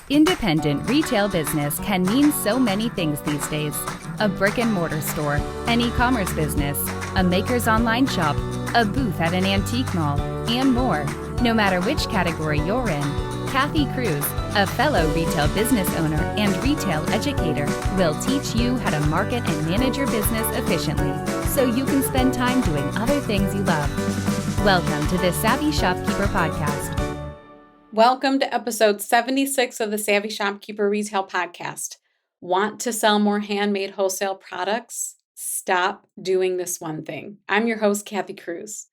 Independent retail business can mean so many things these days. A brick and mortar store, an e-commerce business, a maker's online shop, a booth at an antique mall, and more. No matter which category you're in, Kathy Cruz, a fellow retail business owner and retail educator, will teach you how to market and manage your business efficiently so you can spend time doing other things you love. Welcome to the Savvy Shopkeeper Podcast. Welcome to episode 76 of the Savvy Shopkeeper Retail Podcast. Want to sell more handmade wholesale products? Stop doing this one thing. I'm your host, Kathy Cruz.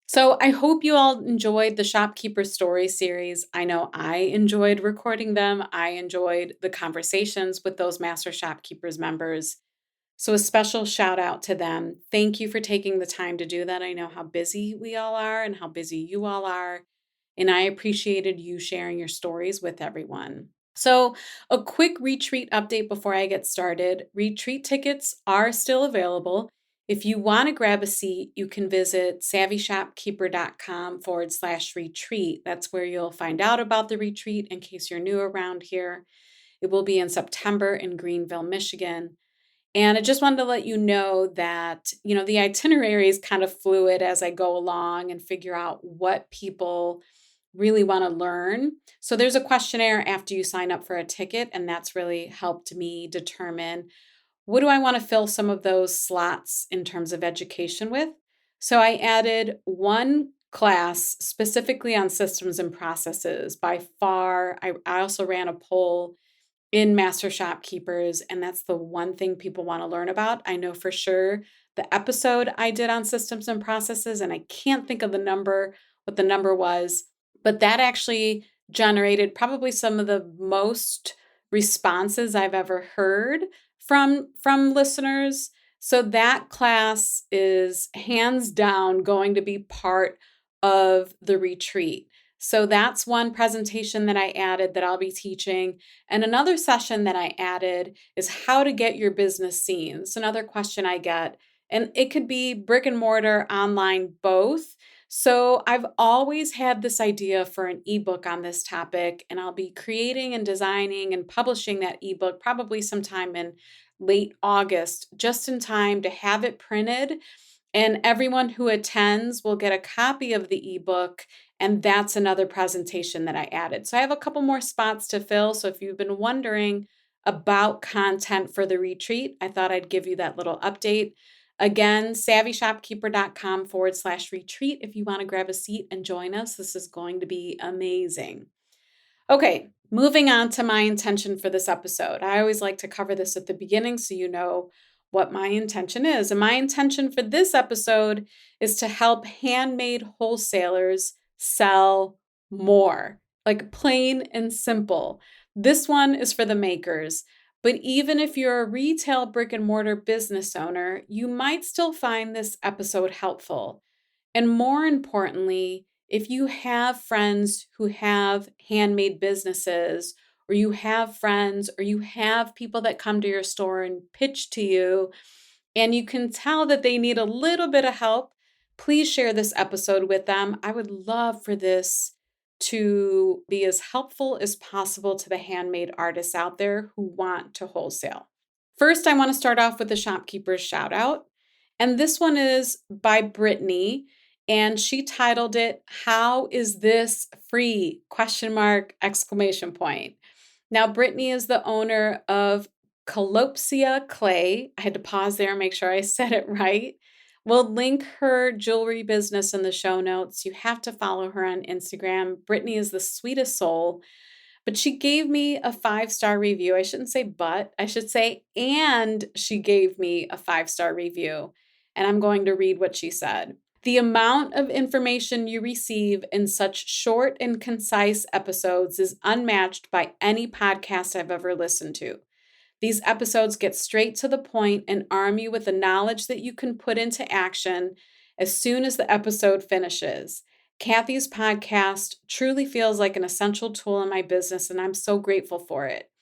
So I hope you all enjoyed the Shopkeeper Story series. I know I enjoyed recording them. I enjoyed the conversations with those Master Shopkeepers members. So a special shout out to them. Thank you for taking the time to do that. I know how busy we all are and how busy you all are. And I appreciated you sharing your stories with everyone. So a quick retreat update before I get started. Retreat tickets are still available. If you want to grab a seat, you can visit savvyshopkeeper.com/retreat. That's where you'll find out about the retreat in case you're new around here. It will be in September in Greenville, Michigan. And I just wanted to let you know that, the itinerary is kind of fluid as I go along and figure out what people really want to learn. So there's a questionnaire after you sign up for a ticket, and that's really helped me determine what do I want to fill some of those slots in terms of education with. So I added one class specifically on systems and processes. By far, I also ran a poll in Master Shopkeepers, and that's the one thing people want to learn about. I know for sure the episode I did on systems and processes, and I can't think of what the number was, but that actually generated probably some of the most responses I've ever heard from listeners. So that class is hands down going to be part of the retreat. So that's one presentation that I added that I'll be teaching. And another session that I added is how to get your business seen. It's another question I get. And it could be brick and mortar, online, both. So I've always had this idea for an ebook on this topic, and I'll be creating and designing and publishing that ebook probably sometime in late August, just in time to have it printed. And everyone who attends will get a copy of the ebook. And that's another presentation that I added. So I have a couple more spots to fill. So if you've been wondering about content for the retreat, I thought I'd give you that little update. Again, savvyshopkeeper.com/retreat if you want to grab a seat and join us. This is going to be amazing. Okay, moving on to my intention for this episode. I always like to cover this at the beginning so you know what my intention is. And my intention for this episode is to help handmade wholesalers sell more, like plain and simple. This one is for the makers. But even if you're a retail brick and mortar business owner, you might still find this episode helpful. And more importantly, if you have friends who have handmade businesses, or you have friends, or you have people that come to your store and pitch to you, and you can tell that they need a little bit of help, please share this episode with them. I would love for this to be as helpful as possible to the handmade artists out there who want to wholesale. First, I want to start off with the shopkeeper's shout out. And this one is by Brittany. And she titled it, "How is this free?" ? Now, Brittany is the owner of Colopsia Clay. I had to pause there and make sure I said it right. We'll link her jewelry business in the show notes. You have to follow her on Instagram. Brittany is the sweetest soul. But she gave me a 5-star review. I shouldn't say but, I should say, and she gave me a 5-star review. And I'm going to read what she said. "The amount of information you receive in such short and concise episodes is unmatched by any podcast I've ever listened to. These episodes get straight to the point and arm you with the knowledge that you can put into action as soon as the episode finishes. Kathy's podcast truly feels like an essential tool in my business, and I'm so grateful for it.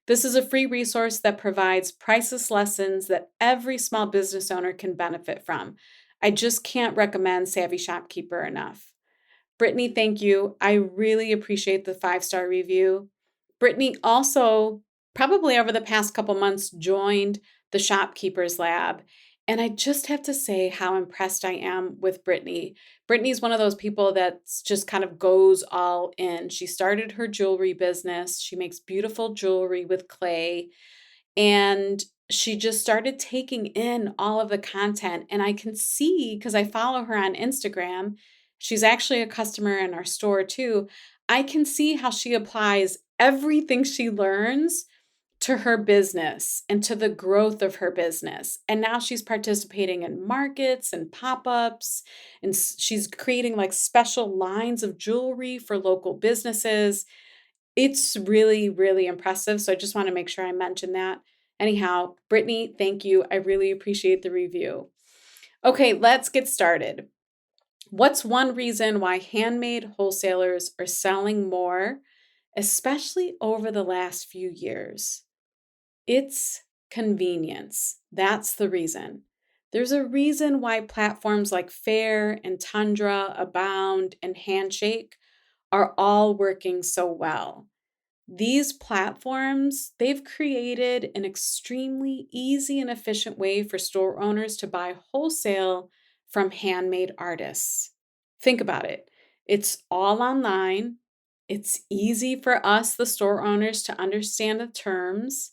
This is a free resource that provides priceless lessons that every small business owner can benefit from. I just can't recommend Savvy Shopkeeper enough." Brittany, thank you. I really appreciate the 5-star review. Brittany also, probably over the past couple months, joined the Shopkeepers Lab. And I just have to say how impressed I am with Brittany. Brittany's one of those people that's just kind of goes all in. She started her jewelry business. She makes beautiful jewelry with clay. And she just started taking in all of the content. And I can see, because I follow her on Instagram, she's actually a customer in our store too. I can see how she applies everything she learns to her business and to the growth of her business. And now she's participating in markets and pop-ups, and she's creating like special lines of jewelry for local businesses. It's really, really impressive. So I just want to make sure I mention that. Anyhow, Brittany, thank you. I really appreciate the review. Okay, let's get started. What's one reason why handmade wholesalers are selling more, especially over the last few years? It's convenience. That's the reason. There's a reason why platforms like Faire and Tundra, Abound, and Handshake are all working so well. These platforms, they've created an extremely easy and efficient way for store owners to buy wholesale from handmade artists. Think about it. It's all online. It's easy for us, the store owners, to understand the terms.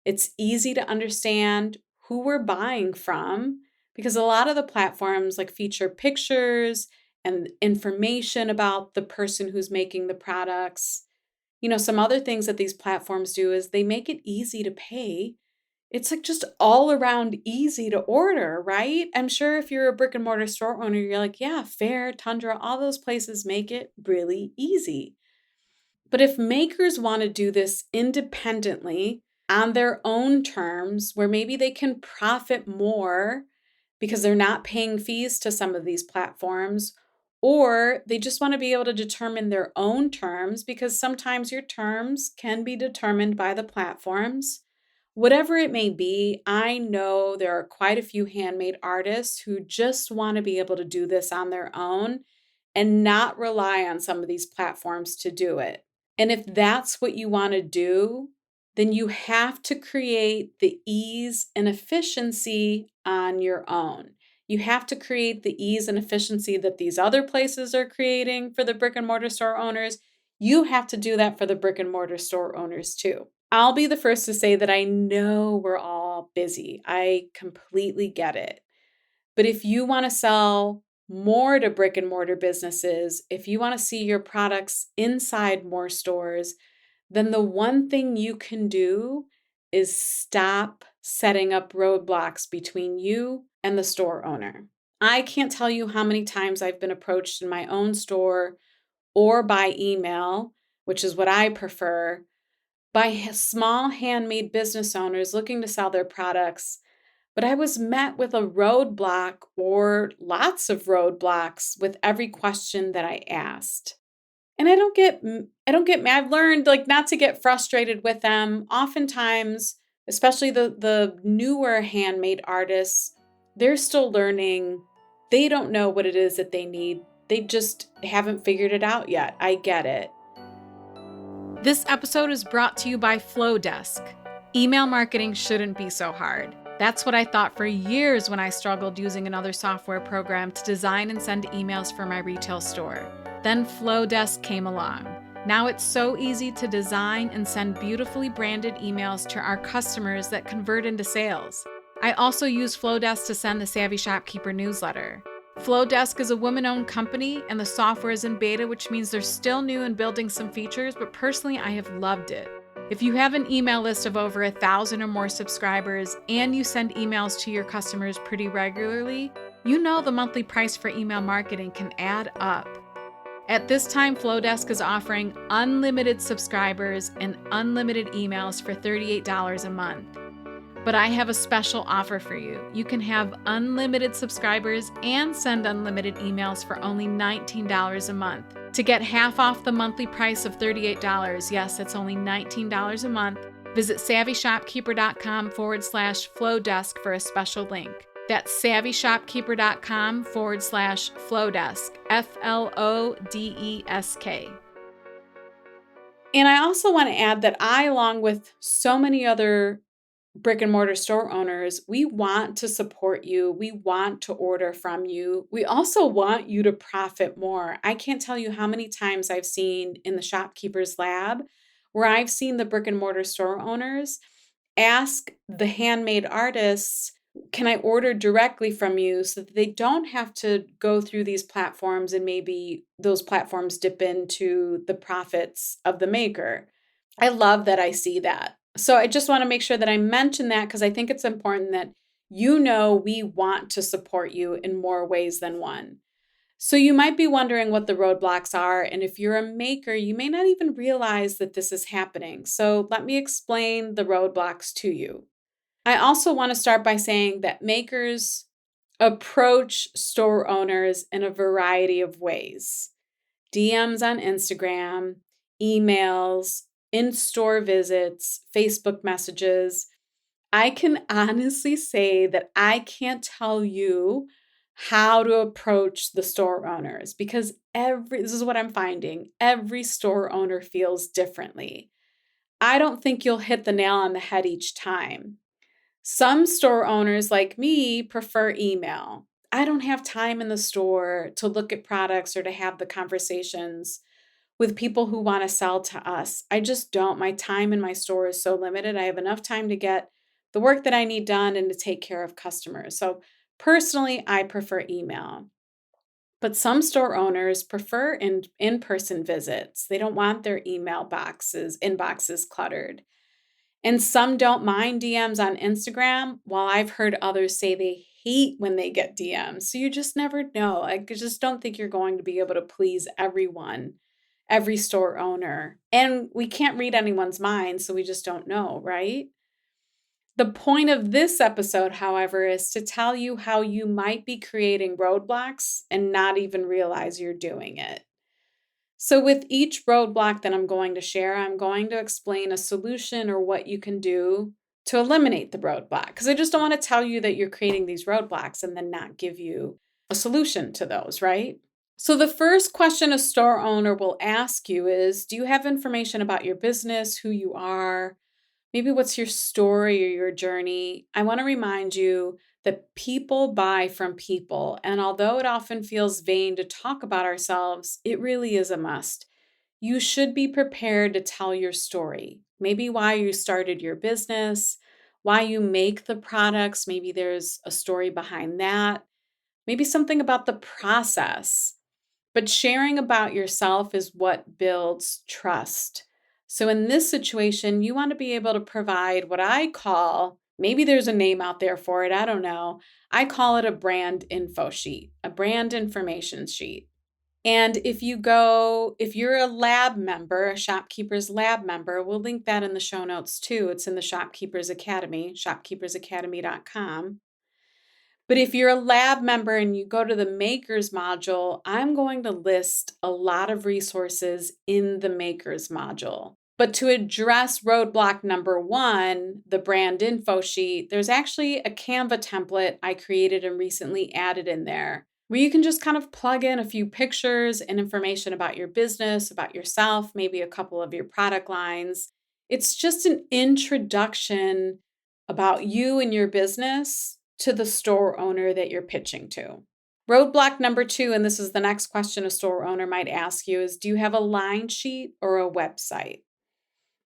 It's easy to understand who we're buying from because a lot of the platforms like feature pictures and information about the person who's making the products. Some other things that these platforms do is they make it easy to pay. It's like just all around easy to order, right? I'm sure if you're a brick and mortar store owner, you're like, yeah, Faire, Tundra, all those places make it really easy. But if makers want to do this independently on their own terms, where maybe they can profit more because they're not paying fees to some of these platforms, or they just want to be able to determine their own terms because sometimes your terms can be determined by the platforms. Whatever it may be, I know there are quite a few handmade artists who just want to be able to do this on their own and not rely on some of these platforms to do it. And if that's what you want to do, then you have to create the ease and efficiency on your own. You have to create the ease and efficiency that these other places are creating for the brick and mortar store owners. You have to do that for the brick and mortar store owners too. I'll be the first to say that I know we're all busy. I completely get it. But if you want to sell more to brick and mortar businesses, if you want to see your products inside more stores, then the one thing you can do is stop setting up roadblocks between you and the store owner. I can't tell you how many times I've been approached in my own store or by email, which is what I prefer, by small handmade business owners looking to sell their products. But I was met with a roadblock or lots of roadblocks with every question that I asked. And I don't get mad. I've learned like not to get frustrated with them. Oftentimes, especially the newer handmade artists, they're still learning. They don't know what it is that they need. They just haven't figured it out yet. I get it. This episode is brought to you by Flowdesk. Email marketing shouldn't be so hard. That's what I thought for years when I struggled using another software program to design and send emails for my retail store. Then Flowdesk came along. Now it's so easy to design and send beautifully branded emails to our customers that convert into sales. I also use Flowdesk to send the Savvy Shopkeeper newsletter. Flowdesk is a woman-owned company and the software is in beta, which means they're still new and building some features, but personally I have loved it. If you have an email list of over 1,000 or more subscribers and you send emails to your customers pretty regularly, you know the monthly price for email marketing can add up. At this time, Flowdesk is offering unlimited subscribers and unlimited emails for $38 a month. But I have a special offer for you. You can have unlimited subscribers and send unlimited emails for only $19 a month. To get half off the monthly price of $38, yes, it's only $19 a month, visit savvyshopkeeper.com/flowdesk for a special link. That's savvyshopkeeper.com/flowdesk, FLODESK. And I also want to add that I, along with so many other brick and mortar store owners, we want to support you. We want to order from you. We also want you to profit more. I can't tell you how many times I've seen in the shopkeeper's lab where I've seen the brick and mortar store owners ask the handmade artists, can I order directly from you so that they don't have to go through these platforms and maybe those platforms dip into the profits of the maker? I love that I see that. So I just want to make sure that I mention that because I think it's important that we want to support you in more ways than one. So you might be wondering what the roadblocks are. And if you're a maker, you may not even realize that this is happening. So let me explain the roadblocks to you. I also want to start by saying that makers approach store owners in a variety of ways. DMs on Instagram, emails, in store visits, Facebook messages. I can honestly say that I can't tell you how to approach the store owners because this is what I'm finding, every store owner feels differently. I don't think you'll hit the nail on the head each time. Some store owners like me prefer email. I don't have time in the store to look at products or to have the conversations with people who want to sell to us. I just don't. My time in my store is so limited. I have enough time to get the work that I need done and to take care of customers. So personally, I prefer email. But some store owners prefer in-person visits. They don't want their inboxes cluttered. And some don't mind DMs on Instagram, while I've heard others say they hate when they get DMs. So you just never know. I just don't think you're going to be able to please everyone, every store owner. And we can't read anyone's mind, so we just don't know, right? The point of this episode, however, is to tell you how you might be creating roadblocks and not even realize you're doing it. So, with each roadblock that I'm going to share, I'm going to explain a solution or what you can do to eliminate the roadblock. Because I just don't want to tell you that you're creating these roadblocks and then not give you a solution to those, right? So, the first question a store owner will ask you is, do you have information about your business, who you are? Maybe what's your story or your journey? I want to remind you that people buy from people. And although it often feels vain to talk about ourselves, it really is a must. You should be prepared to tell your story. Maybe why you started your business, why you make the products. Maybe there's a story behind that. Maybe something about the process. But sharing about yourself is what builds trust. So in this situation, you want to be able to provide what I call, maybe there's a name out there for it, I don't know. I call it a brand info sheet, a brand information sheet. And if you're a lab member, a shopkeeper's lab member, we'll link that in the show notes too. It's in the Shopkeepers Academy, shopkeepersacademy.com. But if you're a lab member and you go to the makers module, I'm going to list a lot of resources in the makers module. But to address roadblock number one, the brand info sheet, there's actually a Canva template I created and recently added in there where you can just kind of plug in a few pictures and information about your business, about yourself, maybe a couple of your product lines. It's just an introduction about you and your business to the store owner that you're pitching to. Roadblock number two, and this is the next question a store owner might ask you, is do you have a line sheet or a website?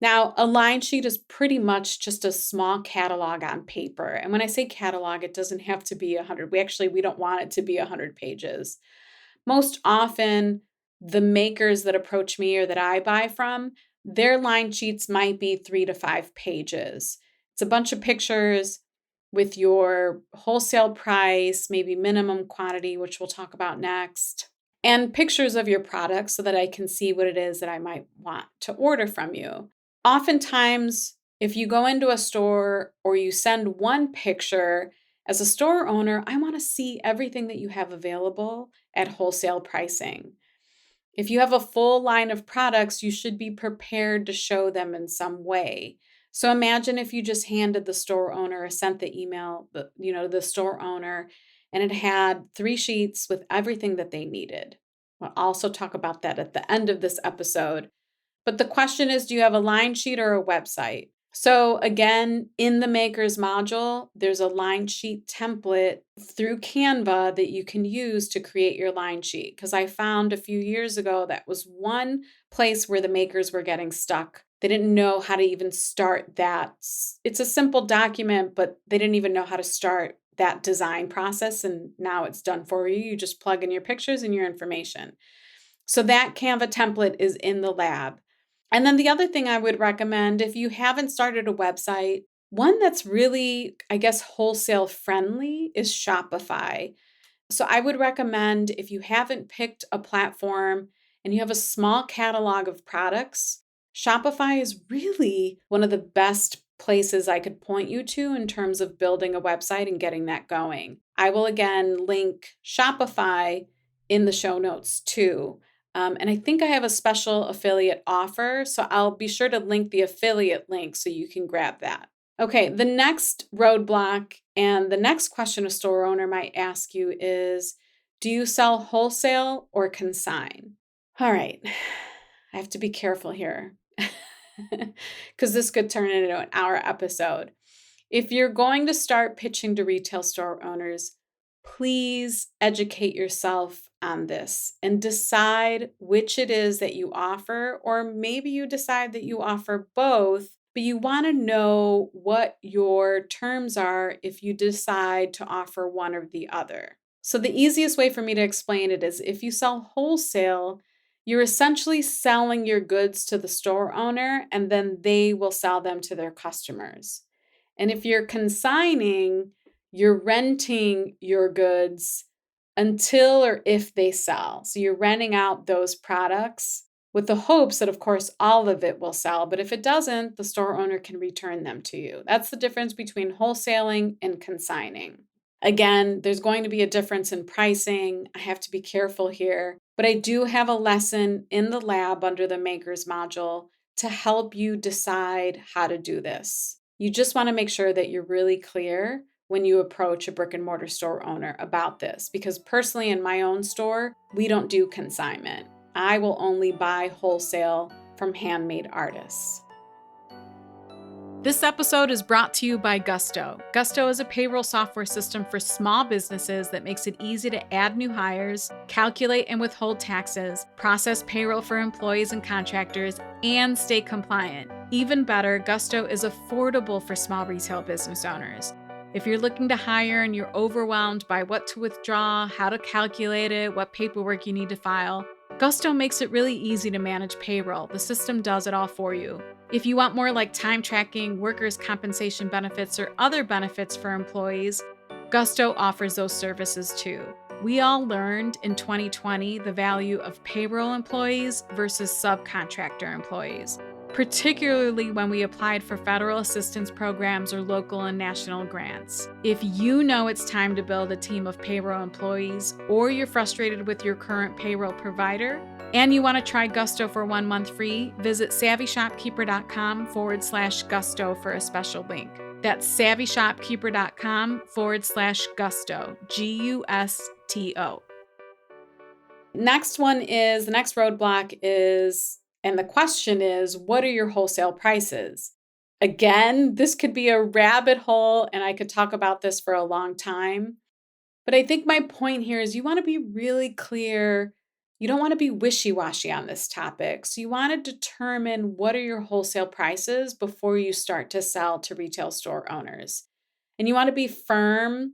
Now, a line sheet is pretty much just a small catalog on paper. And when I say catalog, it doesn't have to be 100. We don't want it to be 100 pages. Most often, the makers that approach me or that I buy from, their line sheets might be 3 to 5 pages. It's a bunch of pictures with your wholesale price, maybe minimum quantity, which we'll talk about next, and pictures of your products so that I can see what it is that I might want to order from you. Oftentimes, if you go into a store or you send one picture, as a store owner, I want to see everything that you have available at wholesale pricing. If you have a full line of products, you should be prepared to show them in some way. So imagine if you just handed the store owner or sent the email, the store owner, and it had 3 sheets with everything that they needed. We'll also talk about that at the end of this episode. But the question is, do you have a line sheet or a website? So again, in the Makers module, there's a line sheet template through Canva that you can use to create your line sheet. Because I found a few years ago that was one place where the makers were getting stuck. They didn't know how to even start that. It's a simple document, but they didn't even know how to start that design process. And now it's done for you. You just plug in your pictures and your information. So that Canva template is in the lab. And then the other thing I would recommend, if you haven't started a website, one that's really, I guess, wholesale friendly is Shopify. So I would recommend, if you haven't picked a platform and you have a small catalog of products, Shopify is really one of the best places I could point you to in terms of building a website and getting that going. I will again link Shopify in the show notes too. And I think I have a special affiliate offer, so I'll be sure to link the affiliate link so you can grab that. Okay, the next roadblock and the next question a store owner might ask you is, do you sell wholesale or consign? All right, I have to be careful here because this could turn into an hour episode. If you're going to start pitching to retail store owners, please educate yourself on this and decide which it is that you offer, or maybe you decide that you offer both, but you want to know what your terms are if you decide to offer one or the other. So the easiest way for me to explain it is, if you sell wholesale, you're essentially selling your goods to the store owner and then they will sell them to their customers. And if you're consigning, you're renting your goods until or if they sell. So you're renting out those products with the hopes that, of course, all of it will sell. But if it doesn't, the store owner can return them to you. That's the difference between wholesaling and consigning. Again, there's going to be a difference in pricing. I have to be careful here. But I do have a lesson in the lab under the Makers module to help you decide how to do this. You just want to make sure that you're really clear when you approach a brick and mortar store owner about this, because personally in my own store, we don't do consignment. I will only buy wholesale from handmade artists. This episode is brought to you by Gusto. Gusto is a payroll software system for small businesses that makes it easy to add new hires, calculate and withhold taxes, process payroll for employees and contractors, and stay compliant. Even better, Gusto is affordable for small retail business owners. If you're looking to hire and you're overwhelmed by what to withdraw, how to calculate it, what paperwork you need to file, Gusto makes it really easy to manage payroll. The system does it all for you. If you want more like time tracking, workers' compensation benefits, or other benefits for employees, Gusto offers those services too. We all learned in 2020 the value of payroll employees versus subcontractor employees, particularly when we applied for federal assistance programs or local and national grants. If you know it's time to build a team of payroll employees, or you're frustrated with your current payroll provider, and you want to try Gusto for 1 month free, visit savvyshopkeeper.com/Gusto for a special link. That's savvyshopkeeper.com/Gusto, Gusto. The next roadblock is, and the question is, what are your wholesale prices? Again, this could be a rabbit hole, and I could talk about this for a long time. But I think my point here is you want to be really clear. You don't want to be wishy-washy on this topic. So you want to determine what are your wholesale prices before you start to sell to retail store owners. And you want to be firm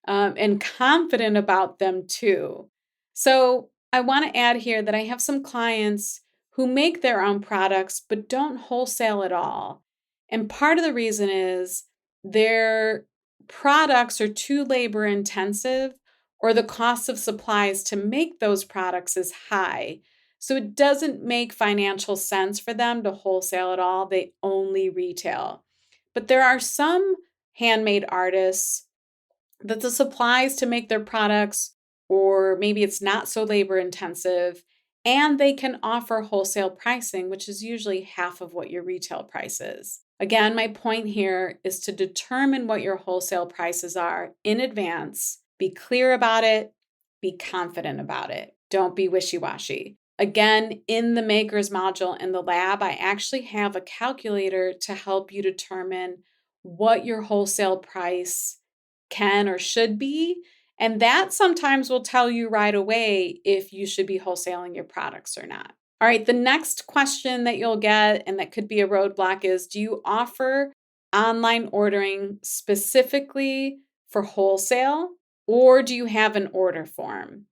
and confident about them too. So I want to add here that I have some clients who make their own products but don't wholesale at all. And part of the reason is their products are too labor intensive, or the cost of supplies to make those products is high. So it doesn't make financial sense for them to wholesale at all. They only retail. But there are some handmade artists that the supplies to make their products, or maybe it's not so labor intensive, and they can offer wholesale pricing, which is usually half of what your retail price is. Again, my point here is to determine what your wholesale prices are in advance. Be clear about it. Be confident about it. Don't be wishy-washy. Again, in the Makers module in the lab, I actually have a calculator to help you determine what your wholesale price can or should be. And that sometimes will tell you right away if you should be wholesaling your products or not. All right, the next question that you'll get, and that could be a roadblock, is do you offer online ordering specifically for wholesale, or do you have an order form?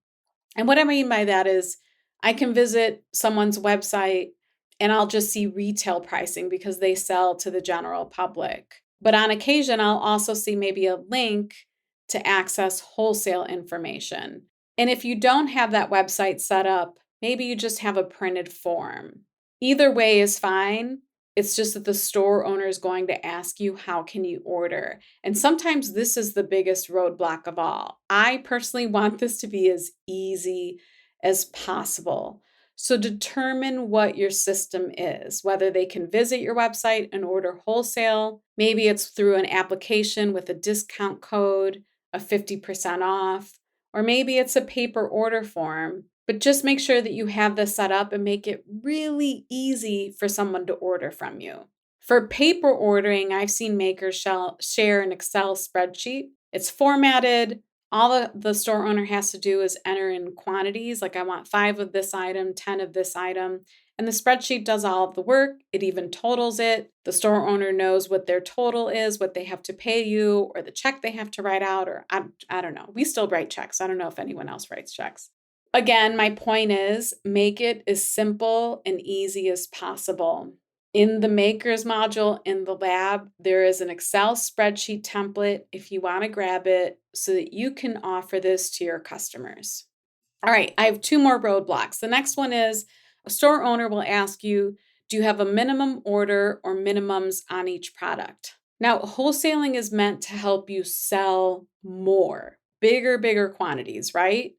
And what I mean by that is I can visit someone's website and I'll just see retail pricing because they sell to the general public. But on occasion, I'll also see maybe a link to access wholesale information. And if you don't have that website set up, maybe you just have a printed form. Either way is fine. It's just that the store owner is going to ask you, how can you order? And sometimes this is the biggest roadblock of all. I personally want this to be as easy as possible. So determine what your system is, whether they can visit your website and order wholesale. Maybe it's through an application with a discount code, a 50% off, or maybe it's a paper order form. But just make sure that you have this set up and make it really easy for someone to order from you. For paper ordering, I've seen makers share an Excel spreadsheet. It's formatted. All the store owner has to do is enter in quantities, like I want 5 of this item, 10 of this item. And the spreadsheet does all of the work. It even totals it. The store owner knows what their total is, what they have to pay you, or the check they have to write out, or I don't know. We still write checks. I don't know if anyone else writes checks. Again, my point is make it as simple and easy as possible. In the Makers module in the lab, there is an Excel spreadsheet template if you want to grab it so that you can offer this to your customers. All right, I have 2 more roadblocks. The next one is a store owner will ask you, do you have a minimum order or minimums on each product? Now, wholesaling is meant to help you sell more, bigger quantities, right?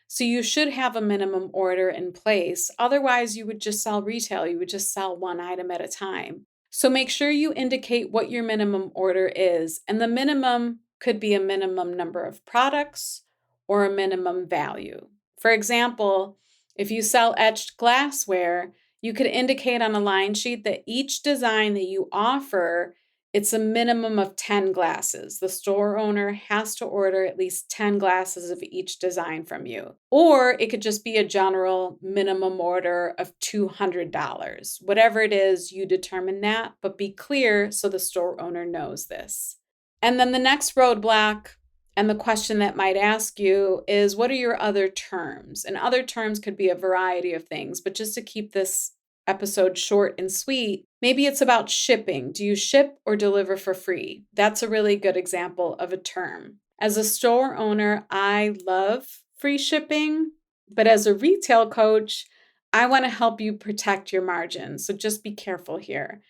So you should have a minimum order in place. Otherwise, you would just sell retail. You would just sell one item at a time. So make sure you indicate what your minimum order is. And the minimum could be a minimum number of products or a minimum value. For example, if you sell etched glassware, you could indicate on a line sheet that each design that you offer, it's a minimum of 10 glasses. The store owner has to order at least 10 glasses of each design from you. Or it could just be a general minimum order of $200. Whatever it is, you determine that, but be clear so the store owner knows this. And then the next roadblock and the question that might ask you is, what are your other terms? And other terms could be a variety of things, but just to keep this episode short and sweet, maybe it's about shipping. Do you ship or deliver for free? That's a really good example of a term. As a store owner, I love free shipping, but as a retail coach, I want to help you protect your margins. So just be careful here.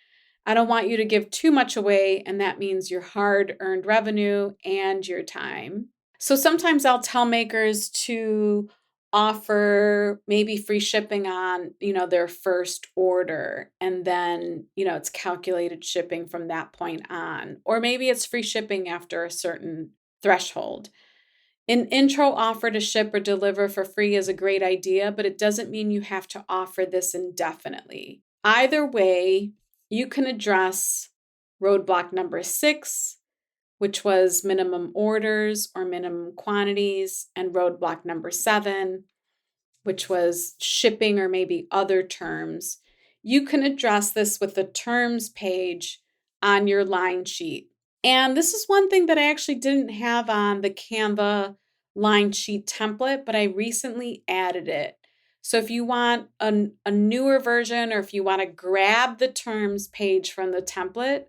I don't want you to give too much away, and that means your hard-earned revenue and your time. So sometimes I'll tell makers to offer maybe free shipping on, their first order, and then, it's calculated shipping from that point on. Or maybe it's free shipping after a certain threshold. An intro offer to ship or deliver for free is a great idea, but it doesn't mean you have to offer this indefinitely. Either way, you can address roadblock number 6, which was minimum orders or minimum quantities, and roadblock number 7, which was shipping or maybe other terms. You can address this with the terms page on your line sheet. And this is one thing that I actually didn't have on the Canva line sheet template, but I recently added it. So if you want a newer version, or if you want to grab the terms page from the template,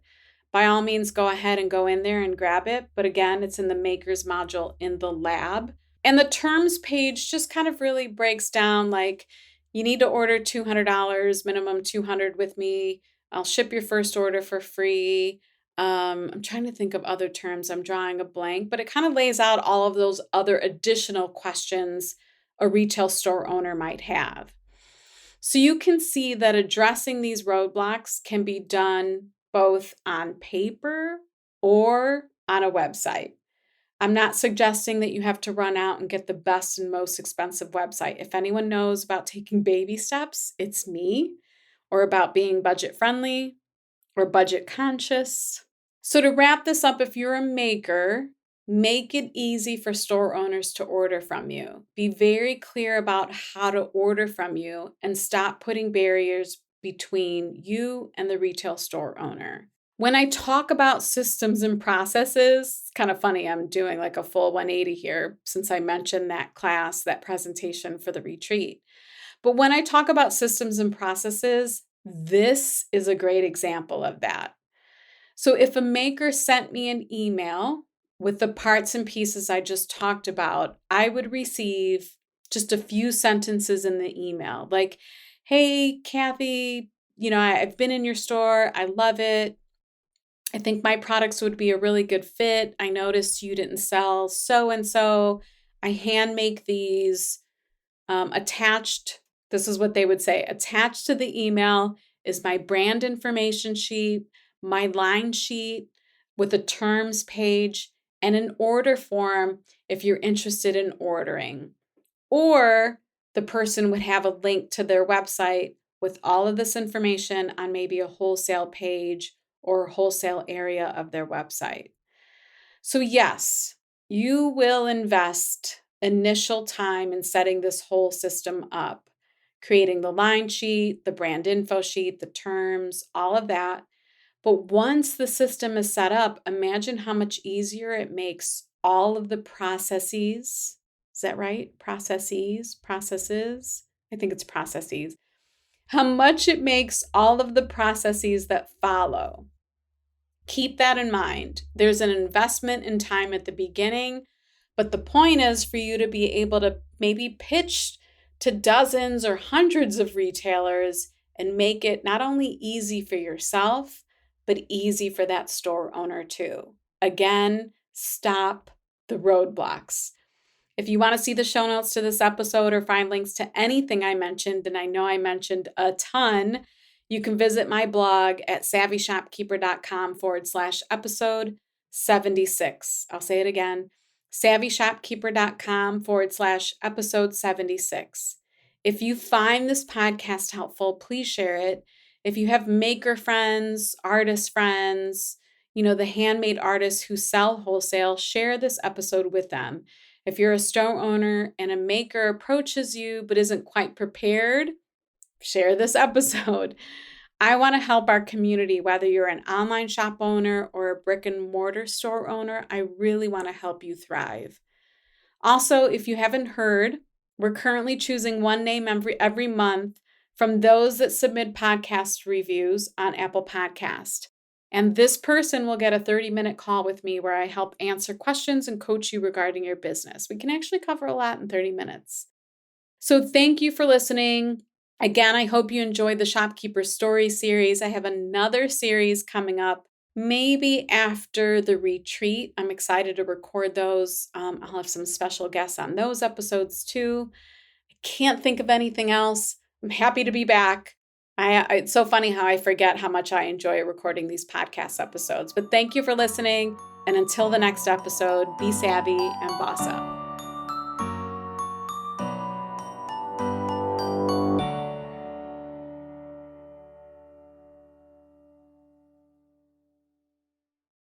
by all means, go ahead and go in there and grab it. But again, it's in the Makers module in the lab. And the terms page just kind of really breaks down, like, you need to order $200, minimum $200 with me. I'll ship your first order for free. I'm trying to think of other terms. I'm drawing a blank, but it kind of lays out all of those other additional questions a retail store owner might have. So you can see that addressing these roadblocks can be done both on paper or on a website. I'm not suggesting that you have to run out and get the best and most expensive website. If anyone knows about taking baby steps, it's me, or about being budget friendly or budget conscious. So to wrap this up, if you're a maker, make it easy for store owners to order from you. Be very clear about how to order from you and stop putting barriers between you and the retail store owner. When I talk about systems and processes, it's kind of funny, I'm doing like a full 180 here since I mentioned that class, that presentation for the retreat. But when I talk about systems and processes, this is a great example of that. So if a maker sent me an email with the parts and pieces I just talked about, I would receive just a few sentences in the email like, hey, Kathy, I've been in your store. I love it. I think my products would be a really good fit. I noticed you didn't sell so and so. I hand make these attached. This is what they would say. Attached to the email is my brand information sheet, my line sheet with a terms page, and an order form if you're interested in ordering. Or the person would have a link to their website with all of this information on maybe a wholesale page or wholesale area of their website. So yes, you will invest initial time in setting this whole system up, creating the line sheet, the brand info sheet, the terms, all of that. But once the system is set up, imagine how much easier it makes all of the processes. Is that right? Processes? I think it's processes. How much it makes all of the processes that follow. Keep that in mind. There's an investment in time at the beginning, but the point is for you to be able to maybe pitch to dozens or hundreds of retailers and make it not only easy for yourself, but easy for that store owner too. Again, stop the roadblocks. If you want to see the show notes to this episode or find links to anything I mentioned, and I know I mentioned a ton, you can visit my blog at savvyshopkeeper.com/episode 76. I'll say it again, savvyshopkeeper.com/episode 76. If you find this podcast helpful, please share it. If you have maker friends, artist friends, the handmade artists who sell wholesale, share this episode with them. If you're a store owner and a maker approaches you but isn't quite prepared, share this episode. I want to help our community, whether you're an online shop owner or a brick and mortar store owner. I really want to help you thrive. Also, if you haven't heard, we're currently choosing one name every month from those that submit podcast reviews on Apple Podcast. And this person will get a 30-minute call with me where I help answer questions and coach you regarding your business. We can actually cover a lot in 30 minutes. So thank you for listening. Again, I hope you enjoyed the Shopkeeper Story series. I have another series coming up, maybe after the retreat. I'm excited to record those. I'll have some special guests on those episodes too. I can't think of anything else. I'm happy to be back. It's so funny how I forget how much I enjoy recording these podcast episodes. But thank you for listening. And until the next episode, be savvy and boss up.